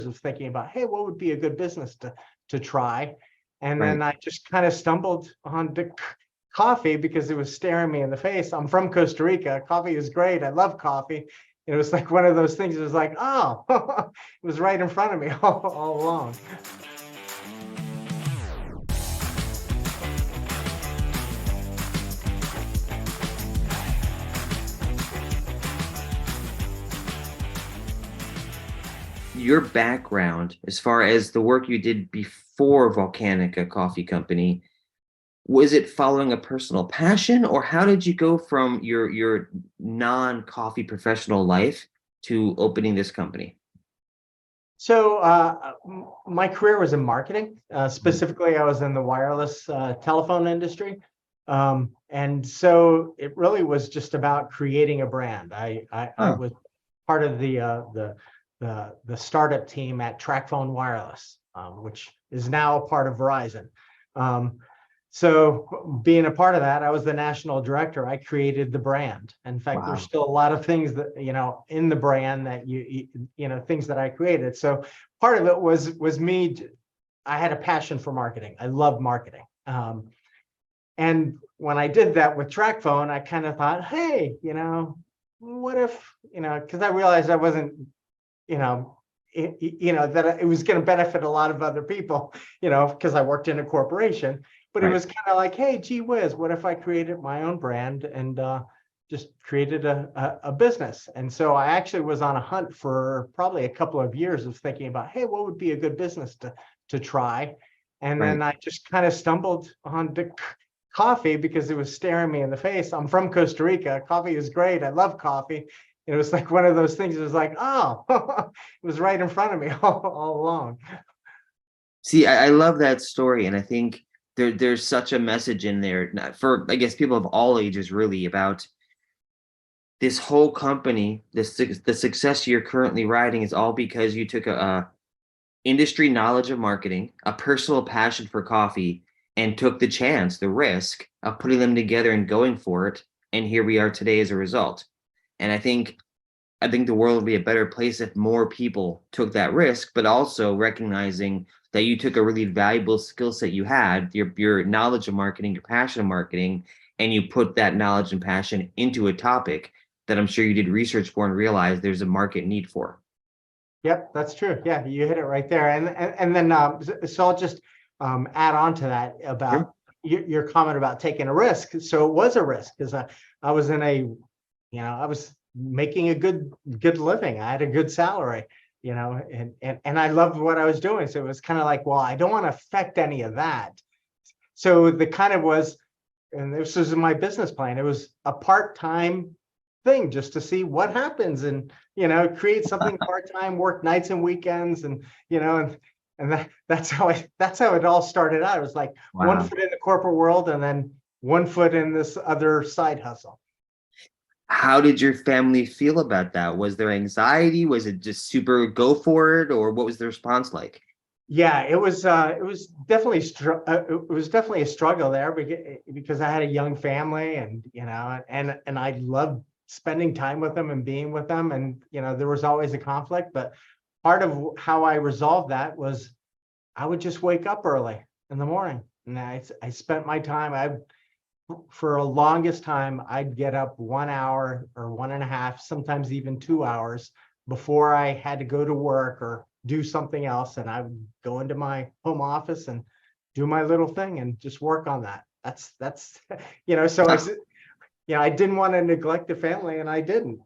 of thinking about, hey, what would be a good business to try? And Right. then I just kind of stumbled onto coffee because it was staring me in the face. I'm from Costa Rica. Coffee is great. I love coffee. It was like one of those things. It was like, oh, it was right in front of me all along. Your background, as far as the work you did before Volcanica Coffee Company, was it following a personal passion, or how did you go from your non-coffee professional life to opening this company? So my career was in marketing. Specifically, I was in the wireless telephone industry. And so it really was just about creating a brand. I Oh, was part of the startup team at TracFone Wireless, which is now a part of Verizon. So being a part of that, I was the national director. I created the brand. In fact, there's wow. still a lot of things that, in the brand that things that I created. So part of it was me. I had a passion for marketing. I love marketing. And when I did that with TracFone, I kind of thought, hey, what if, because I realized I wasn't, that it was going to benefit a lot of other people, because I worked in a corporation. But it Right. was kind of like, hey, gee whiz, what if I created my own brand and just created a business? And so I actually was on a hunt for probably a couple of years of thinking about, hey, what would be a good business to try? And Right. then I just kind of stumbled onto coffee because it was staring me in the face. I'm from Costa Rica. Coffee is great. I love coffee. It was like one of those things. It was like, oh, it was right in front of me all along. See, I love that story, and I think there's such a message in there, not for, I guess, people of all ages, really, about this whole company. The success you're currently riding is all because you took a industry knowledge of marketing, a personal passion for coffee, and took the chance, the risk of putting them together and going for it. And here we are today as a result. And I think the world would be a better place if more people took that risk, but also recognizing that you took a really valuable skill set you had, your knowledge of marketing, your passion of marketing, and you put that knowledge and passion into a topic that I'm sure you did research for and realized there's a market need for. Yep, that's true. Yeah, you hit it right there. And then so I'll just add on to that Sure. about your comment about taking a risk. So it was a risk because I was in I was making a good living. I had a good salary, and I loved what I was doing. So it was kind of like, well, I don't want to affect any of that. So the kind of was, and this was in my business plan. It was a part-time thing just to see what happens and create something part-time, work nights and weekends, and that's how it all started out. It was like one Wow. foot in the corporate world and then one foot in this other side hustle. How did your family feel about that? Was there anxiety? Was it just super go for it, or what was the response like? Yeah, it was definitely it was definitely a struggle there because I had a young family, and and I loved spending time with them and being with them, and there was always a conflict. But part of how I resolved that was I would just wake up early in the morning, and I spent my time. I For a longest time I'd get up 1 hour or 1.5, sometimes even 2 hours before I had to go to work or do something else, and I would go into my home office and do my little thing and just work on that. That's so I didn't want to neglect the family, and I didn't.